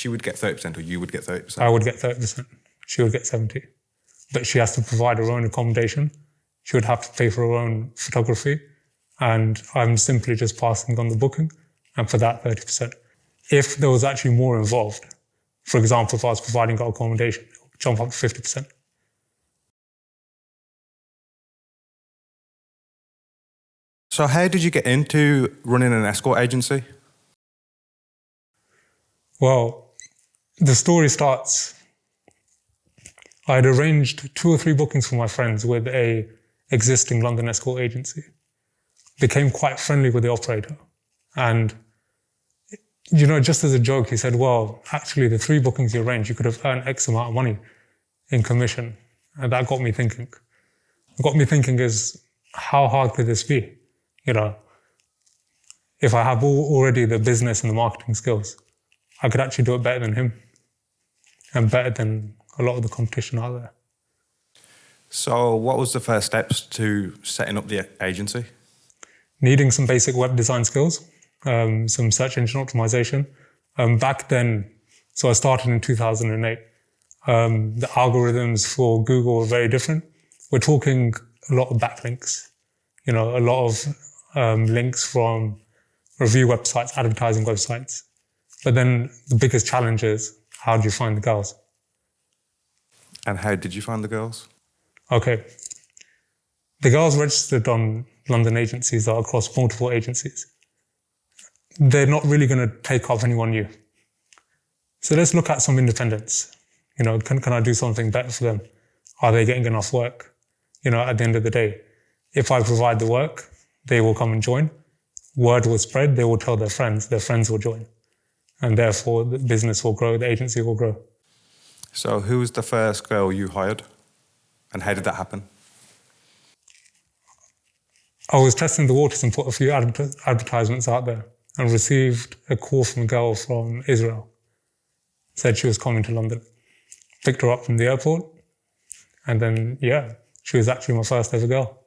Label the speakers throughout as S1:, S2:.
S1: she would get 30% or you would get 30%?
S2: I would get 30%. She would get 70%. But she has to provide her own accommodation. She would have to pay for her own photography. And I'm simply just passing on the booking. And for that, 30%. If there was actually more involved, for example, if I was providing her accommodation, it would jump up to 50%.
S1: So how did you get into running an escort agency?
S2: Well, the story starts, I had arranged 2 or 3 bookings for my friends with a existing London escort agency. Became quite friendly with the operator. And, you know, just as a joke, he said, well, actually the 3 bookings you arranged, you could have earned X amount of money in commission. And that got me thinking. What got me thinking is, how hard could this be? You know, if I have already the business and the marketing skills, I could actually do it better than him and better than a lot of the competition out there.
S1: So what was the first steps to setting up the agency?
S2: Needing some basic web design skills, some search engine optimization. Back then, so I started in 2008, the algorithms for Google were very different. We're talking a lot of backlinks, you know, a lot of links from review websites, advertising websites. But then the biggest challenge is, how do you find the girls?
S1: And how did you find the girls?
S2: Okay. The girls registered on London agencies are across multiple agencies. They're not really going to take off anyone new. So let's look at some independents. You know, can I do something better for them? Are they getting enough work? You know, at the end of the day, if I provide the work, they will come and join. Word will spread, they will tell their friends will join. And therefore, the business will grow, the agency will grow.
S1: So who was the first girl you hired? And how did that happen?
S2: I was testing the waters and put a few advertisements out there and received a call from a girl from Israel. Said she was coming to London. Picked her up from the airport. And then, yeah, she was actually my first ever girl.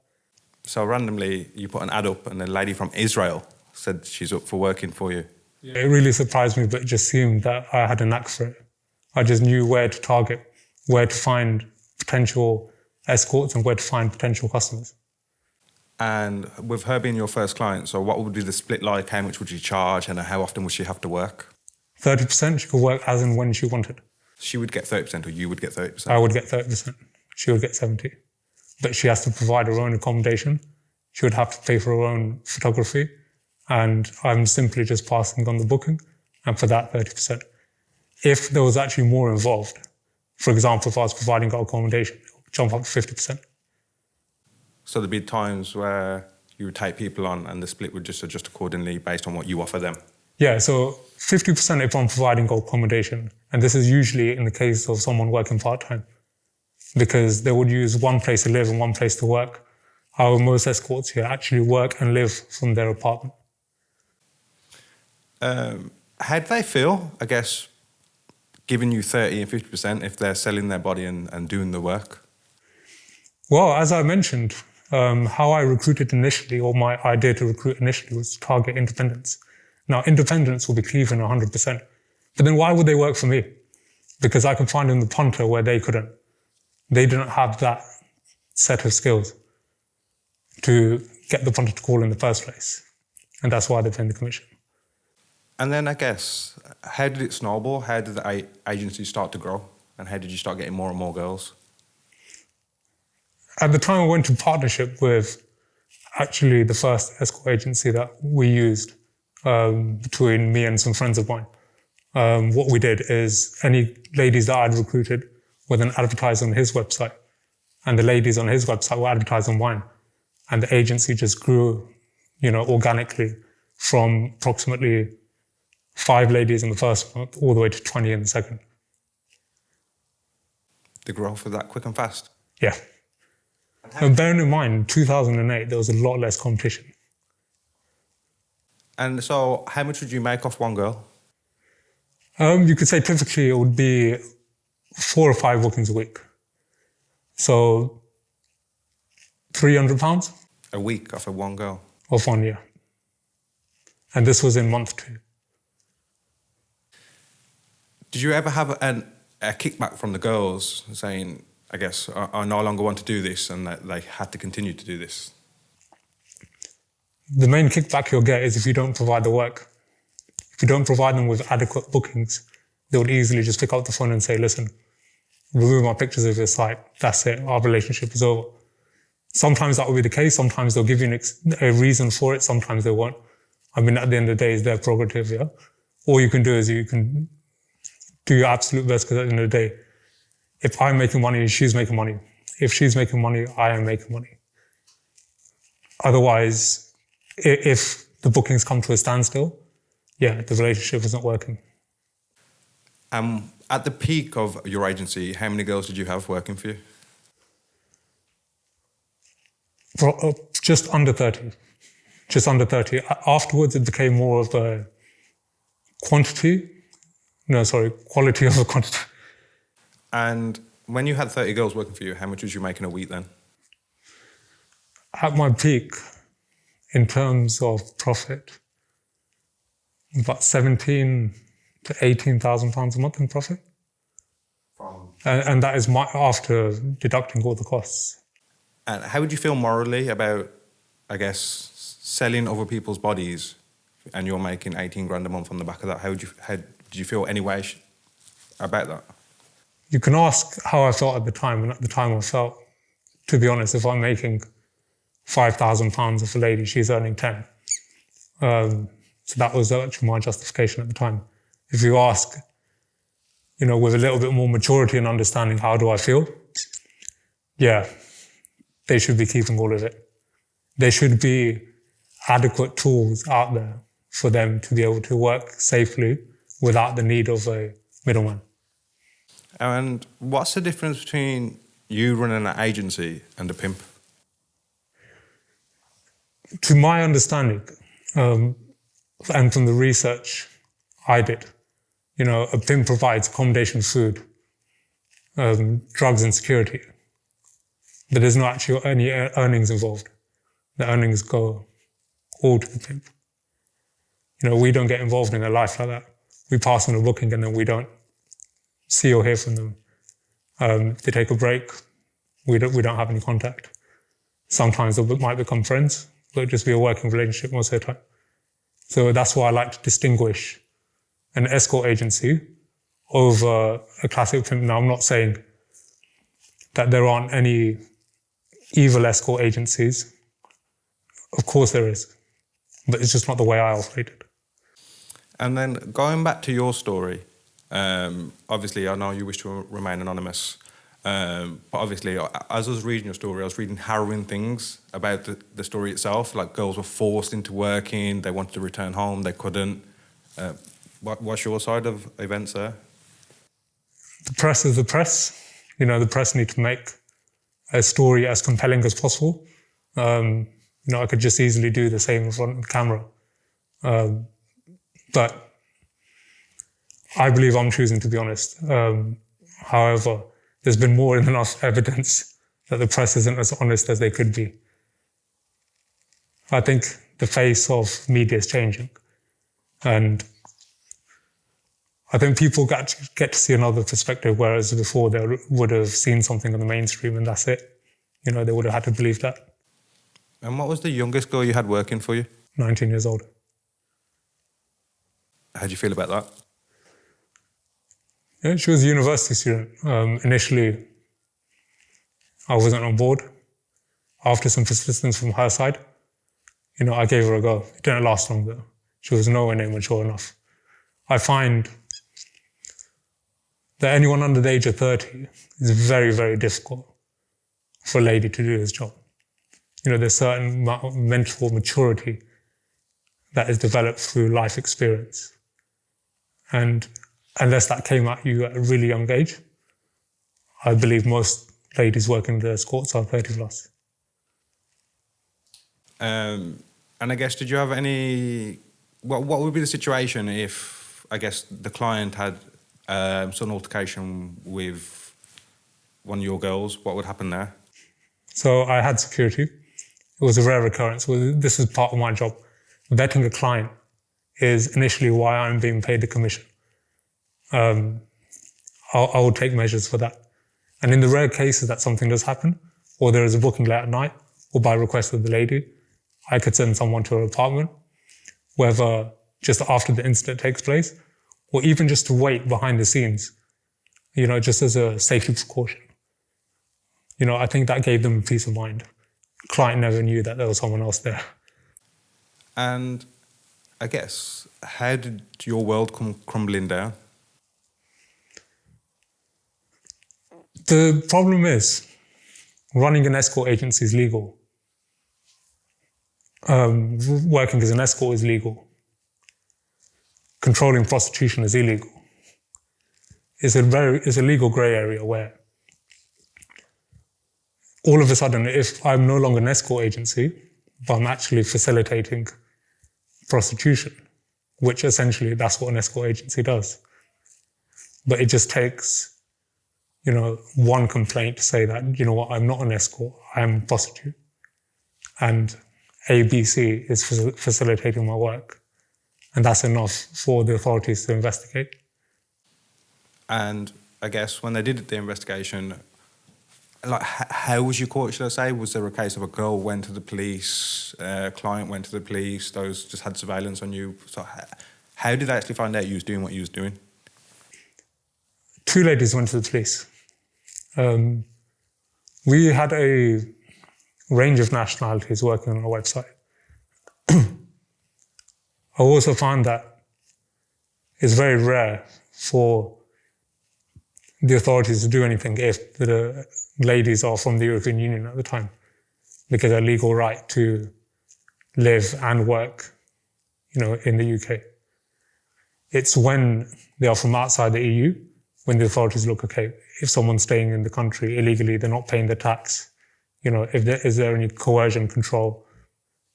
S1: So randomly, you put an ad up and a lady from Israel said she's up for working for you.
S2: It really surprised me, but it just seemed that I had a knack for it. I just knew where to target, where to find potential escorts and where to find potential customers.
S1: And with her being your first client, so what would be the split like? How much would you charge and how often would she have to work?
S2: 30%, she could work as and when she wanted.
S1: She would get 30% or you would get 30%?
S2: I would get 30%. She would get 70%. But she has to provide her own accommodation. She would have to pay for her own photography. And I'm simply just passing on the booking. And for that, 30%. If there was actually more involved, for example, if I was providing her accommodation, it would jump up to 50%.
S1: So there'd be times where you would take people on and the split would just adjust accordingly based on what you offer them?
S2: Yeah, so 50% if I'm providing accommodation. And this is usually in the case of someone working part-time, because they would use one place to live and one place to work. However, most escorts here actually work and live from their apartment.
S1: How do they feel, I guess, giving you 30 and 50% if they're selling their body and doing the work?
S2: Well, as I mentioned, how I recruited initially, or my idea to recruit initially, was to target independents. Now, independents will be cleaving 100%. But then why would they work for me? Because I could find them the punter where they couldn't. They didn't have that set of skills to get the punter to call in the first place. And that's why they pay the commission.
S1: And then I guess, how did it snowball? How did the agency start to grow? And how did you start getting more and more girls?
S2: At the time I went into partnership with actually the first escort agency that we used between me and some friends of mine. What we did is any ladies that I'd recruited would then advertise on his website, and the ladies on his website would advertise on mine. And the agency just grew, you know, organically from approximately 5 ladies in the first month all the way to 20 in the second.
S1: The growth was that quick and fast?
S2: Yeah. And bearing in mind, in 2008, there was a lot less competition.
S1: And so how much would you make off one girl?
S2: You could say typically it would be 4 or 5 bookings a week. So £300
S1: a week off of one girl?
S2: Off 1 year. And this was in month 2.
S1: Did you ever have a kickback from the girls saying, I guess, I no longer want to do this, and that they had to continue to do this?
S2: The main kickback you'll get is if you don't provide the work. If you don't provide them with adequate bookings, they would easily just pick up the phone and say, listen, remove my pictures of your site. That's it. Our relationship is over. Sometimes that will be the case. Sometimes they'll give you a reason for it. Sometimes they won't. I mean, at the end of the day, it's their prerogative, yeah? All you can do is you can do your absolute best, because at the end of the day, if I'm making money, she's making money. If she's making money, I am making money. Otherwise, if the bookings come to a standstill, yeah, the relationship isn't working.
S1: At the peak of your agency, how many girls did you have working for you?
S2: Just under 30. Just under 30. Afterwards, it became more of a quality of a quantity.
S1: And when you had 30 girls working for you, how much was you making a week then?
S2: At my peak, in terms of profit, about 17 to 18,000 pounds a month in profit. And that is after deducting all the costs.
S1: And how would you feel morally about, I guess, selling other people's bodies, and you're making 18 grand a month on the back of that? How did you feel anyway about that?
S2: You can ask how I felt at the time, and at the time I felt, to be honest, if I'm making £5,000 of a lady, she's earning 10. So that was actually my justification at the time. If you ask, with a little bit more maturity and understanding, how do I feel? Yeah, they should be keeping all of it. There should be adequate tools out there for them to be able to work safely without the need of a middleman.
S1: And what's the difference between you running an agency and a pimp?
S2: To my understanding, and from the research I did, a pimp provides accommodation, food, drugs and security. But there's not actually any earnings involved. The earnings go all to the pimp. We don't get involved in their life like that. We pass on a booking and then we don't see or hear from them. If they take a break, we don't have any contact. Sometimes they might become friends, but it'll just be a working relationship most of the time. So that's why I like to distinguish an escort agency over a classic pimp. Now, I'm not saying that there aren't any evil escort agencies. Of course there is, but it's just not the way I operated.
S1: And then going back to your story, obviously I know you wish to remain anonymous, but obviously as I was reading your story, I was reading harrowing things about the story itself, like girls were forced into working, they wanted to return home, they couldn't. What's your side of events there?
S2: The press is the press. The press need to make a story as compelling as possible. I could just easily do the same in front of the camera. But I believe I'm choosing to be honest. However, there's been more than enough evidence that the press isn't as honest as they could be. I think the face of media is changing. And I think people get to see another perspective, whereas before they would have seen something on the mainstream and that's it. They would have had to believe that.
S1: And what was the youngest girl you had working for you?
S2: 19 years old.
S1: How do you feel about that?
S2: Yeah, she was a university student. Initially, I wasn't on board. After some persistence from her side, I gave her a go. It didn't last long though. She was nowhere near mature enough. I find that anyone under the age of 30 is very, very difficult for a lady to do this job. There's certain mental maturity that is developed through life experience. And unless that came at you at a really young age, I believe most ladies working the escorts are 30 plus.
S1: And I guess, did you have any... What would be the situation if, I guess, the client had some altercation with one of your girls? What would happen there?
S2: So I had security. It was a rare occurrence. This is part of my job. Vetting a client is initially why I'm being paid the commission. I will take measures for that. And in the rare cases that something does happen, or there is a booking late at night, or by request of the lady, I could send someone to her apartment, whether just after the incident takes place, or even just to wait behind the scenes, just as a safety precaution. I think that gave them peace of mind. Client never knew that there was someone else there.
S1: And I guess, how did your world come crumbling down?
S2: The problem is, running an escort agency is legal. Working as an escort is legal. Controlling prostitution is illegal. It's a legal grey area where all of a sudden, if I'm no longer an escort agency, but I'm actually facilitating prostitution, which essentially that's what an escort agency does. But it just takes, one complaint to say that, I'm not an escort, I'm a prostitute. And ABC is facilitating my work. And that's enough for the authorities to investigate.
S1: And I guess when they did the investigation, how was you caught, should I say? Was there a case of a girl went to the police, a client went to the police, those just had surveillance on you? So how did they actually find out you was doing what you was doing?
S2: 2 ladies went to the police. We had a range of nationalities working on our website. I also found that it's very rare for the authorities to do anything if the ladies are from the European Union at the time, because their legal right to live and work, in the UK. It's when they are from outside the EU, when the authorities look, okay, if someone's staying in the country illegally, they're not paying the tax, is there any coercion control?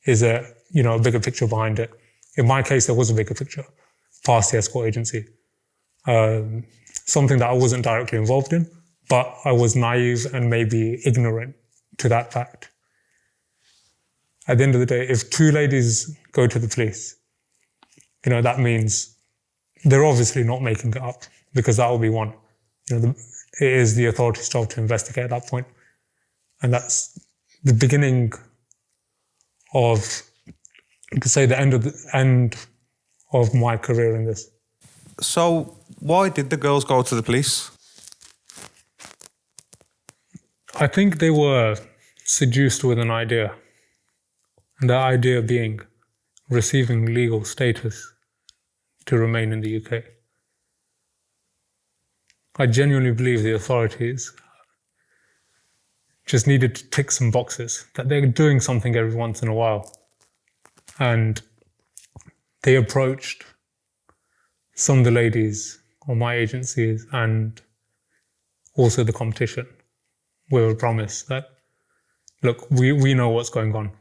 S2: Is there, a bigger picture behind it? In my case, there was a bigger picture past the escort agency. Something that I wasn't directly involved in, but I was naive and maybe ignorant to that fact. At the end of the day, if 2 ladies go to the police, that means they're obviously not making it up, because that will be one. It is the authorities' job to investigate at that point. And that's the beginning of, you could say, the end of my career in this.
S1: So why did the girls go to the police?
S2: I think they were seduced with an idea. And that idea being receiving legal status to remain in the UK. I genuinely believe the authorities just needed to tick some boxes, that they're doing something every once in a while. And they approached some of the ladies on my agencies and also the competition with a promise that, look, we know what's going on.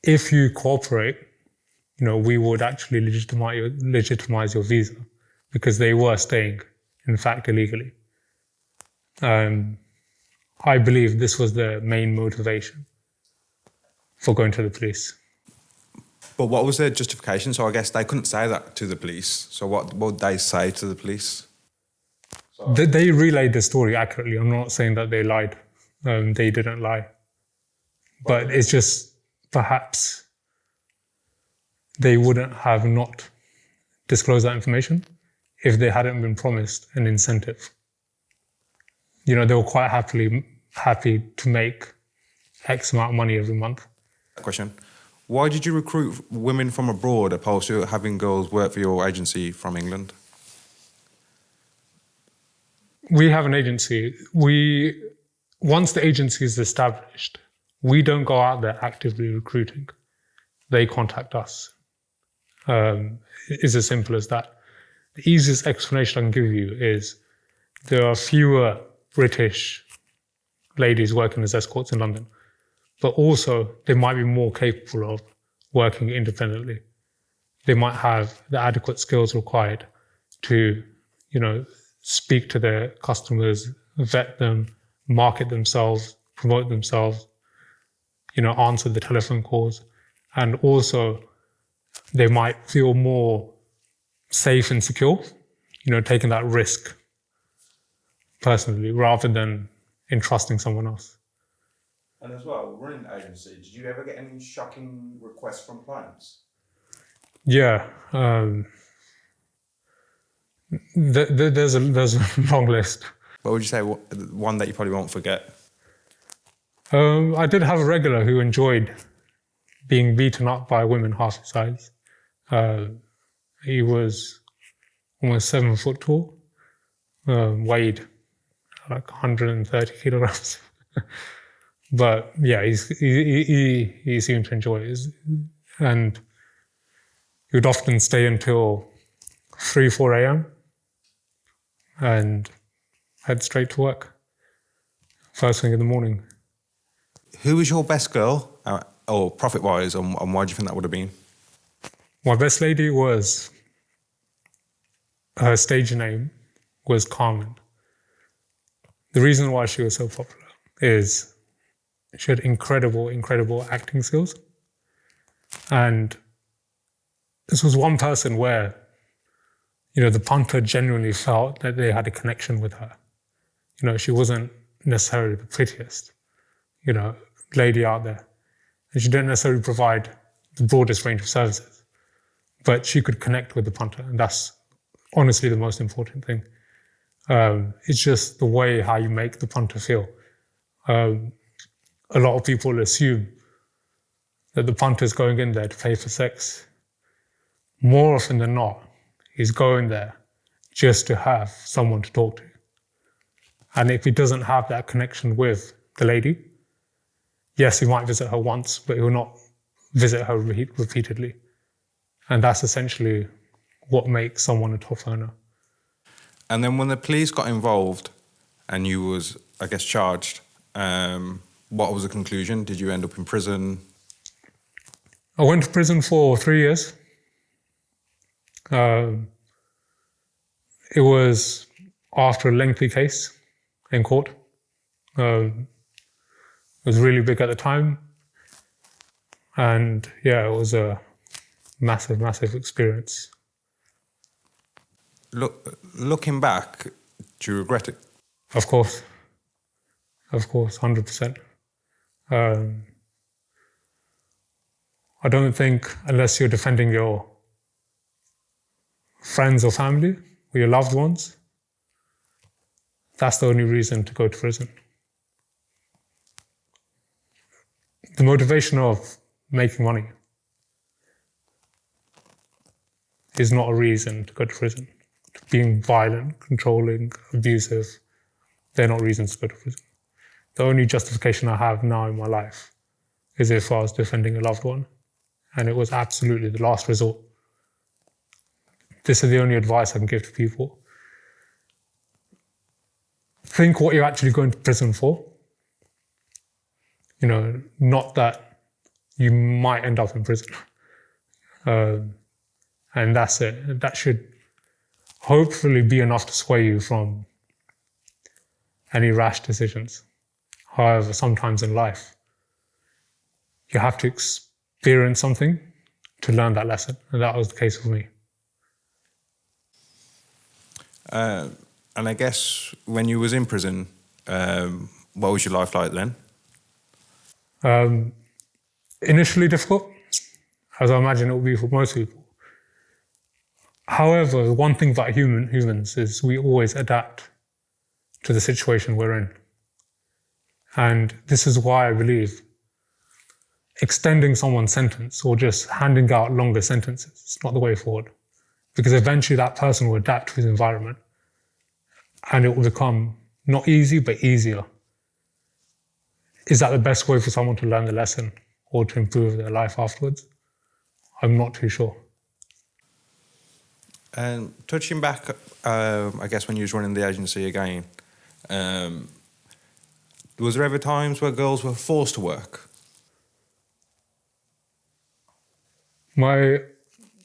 S2: If you cooperate, we would actually legitimize your visa, because they were staying, in fact, illegally. I believe this was the main motivation for going to the police.
S1: But what was their justification? So I guess they couldn't say that to the police. So what would they say to the police?
S2: They relayed the story accurately. I'm not saying that they lied. They didn't lie. But it's just perhaps they wouldn't have not disclosed that information if they hadn't been promised an incentive. They were quite happy to make X amount of money every month.
S1: Question. Why did you recruit women from abroad opposed to having girls work for your agency from England?
S2: We have an agency. Once the agency is established, we don't go out there actively recruiting. They contact us. It's as simple as that. The easiest explanation I can give you is there are fewer British ladies working as escorts in London, but also they might be more capable of working independently. They might have the adequate skills required to, speak to their customers, vet them, market themselves, promote themselves, answer the telephone calls. And also they might feel more safe and secure, taking that risk personally rather than entrusting someone else.
S1: And as well, running the agency, did you ever get any shocking requests from clients?
S2: Yeah. There's a long list.
S1: What would you say, one that you probably won't forget?
S2: I did have a regular who enjoyed being beaten up by women half his size. He was almost 7 foot tall, weighed like 130 kilograms. But yeah, he seemed to enjoy it. And he would often stay until 3, 4 a.m. and head straight to work first thing in the morning.
S1: Who was your best girl, or profit-wise, and why do you think that would have been?
S2: My best lady was, her stage name was Carmen. The reason why she was so popular is she had incredible acting skills. And this was one person where, the punter genuinely felt that they had a connection with her. She wasn't necessarily the prettiest, lady out there. And she didn't necessarily provide the broadest range of services, but she could connect with the punter. And that's honestly the most important thing. It's just the way how you make the punter feel. A lot of people assume that the punter's going in there to pay for sex. More often than not, he's going there just to have someone to talk to. And if he doesn't have that connection with the lady, yes, he might visit her once, but he will not visit her repeatedly. And that's essentially what makes someone a top earner.
S1: And then when the police got involved and you was, I guess, charged, what was the conclusion? Did you end up in prison?
S2: I went to prison for 3 years. It was after a lengthy case in court. It was really big at the time. And yeah, it was a massive experience.
S1: Looking back, do you regret it?
S2: Of course, 100%. I don't think, unless you're defending your friends or family or your loved ones, that's the only reason to go to prison. The motivation of making money is not a reason to go to prison. Being violent, controlling, abusive, they're not reasons to go to prison. The only justification I have now in my life is if I was defending a loved one, and it was absolutely the last resort. This is the only advice I can give to people. Think what you're actually going to prison for. Not that you might end up in prison. And that's it. That should hopefully be enough to sway you from any rash decisions. However, sometimes in life, you have to experience something to learn that lesson. And that was the case for me.
S1: And I guess when you was in prison, what was your life like then?
S2: Initially difficult, as I imagine it will be for most people. However, the one thing about humans is we always adapt to the situation we're in. And this is why I believe extending someone's sentence or just handing out longer sentences is not the way forward. Because eventually that person will adapt to his environment and it will become not easy, but easier. Is that the best way for someone to learn the lesson or to improve their life afterwards? I'm not too sure.
S1: And touching back, I guess when you was running the agency again, was there ever times where girls were forced to work?
S2: The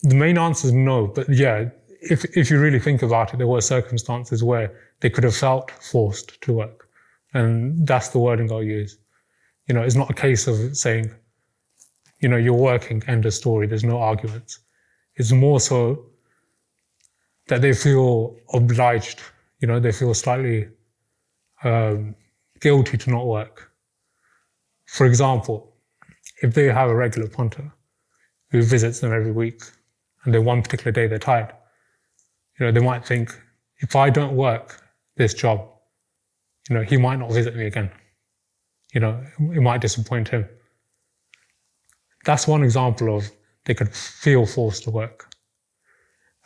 S2: main answer is no, but yeah, if you really think about it, there were circumstances where they could have felt forced to work. And that's the wording I'll use. It's not a case of saying, you're working, end of story, there's no arguments. It's more so that they feel obliged, they feel slightly guilty to not work. For example, if they have a regular punter who visits them every week and then one particular day they're tired, they might think, if I don't work this job, he might not visit me again. It might disappoint him. That's one example of they could feel forced to work.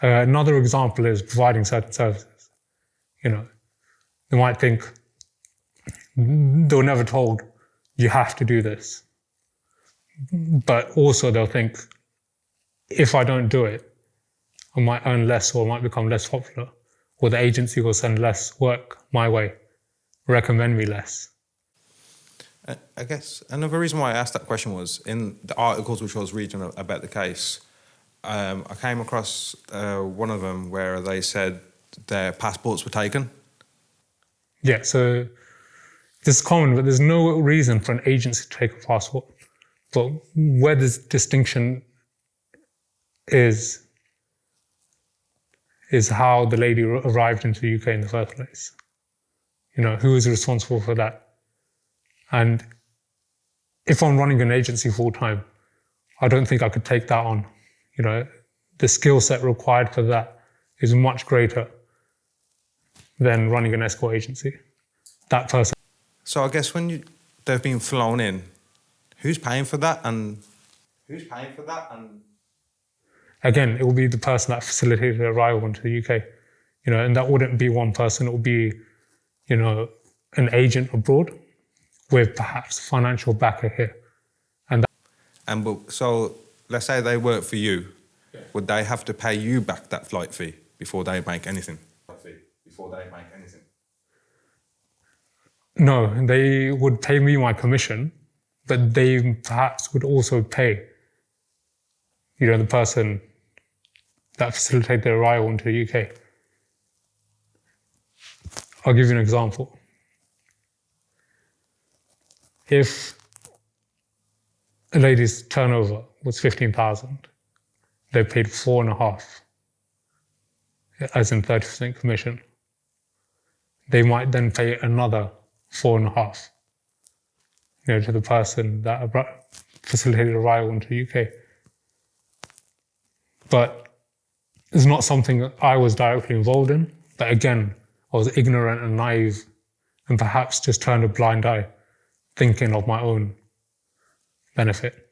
S2: Another example is providing certain services. They might think they were never told, you have to do this. But also they'll think, if I don't do it, I might earn less or I might become less popular, or the agency will send less work my way, recommend me less.
S1: I guess another reason why I asked that question was in the articles which I was reading about the case, I came across one of them where they said their passports were taken.
S2: Yeah, so this is common, but there's no reason for an agency to take a passport. But where this distinction is how the lady arrived into the UK in the first place. Who is responsible for that? And if I'm running an agency full time, I don't think I could take that on. The skill set required for that is much greater than running an escort agency. That person.
S1: So I guess when they've been flown in, who's paying for that? And
S2: again, it will be the person that facilitated their arrival into the UK. And that wouldn't be one person. It would be, an agent abroad with perhaps financial backer here.
S1: So let's say they work for you. Yeah. Would they have to pay you back that flight fee before they make anything?
S2: No, they would pay me my commission, but they perhaps would also pay, the person that facilitated their arrival into the UK. I'll give you an example. If a lady's turnover was 15,000, they paid 4.5, as in 30% commission. They might then pay another 4.5, to the person that facilitated arrival into the UK. But it's not something that I was directly involved in. But again, I was ignorant and naive and perhaps just turned a blind eye, thinking of my own benefit.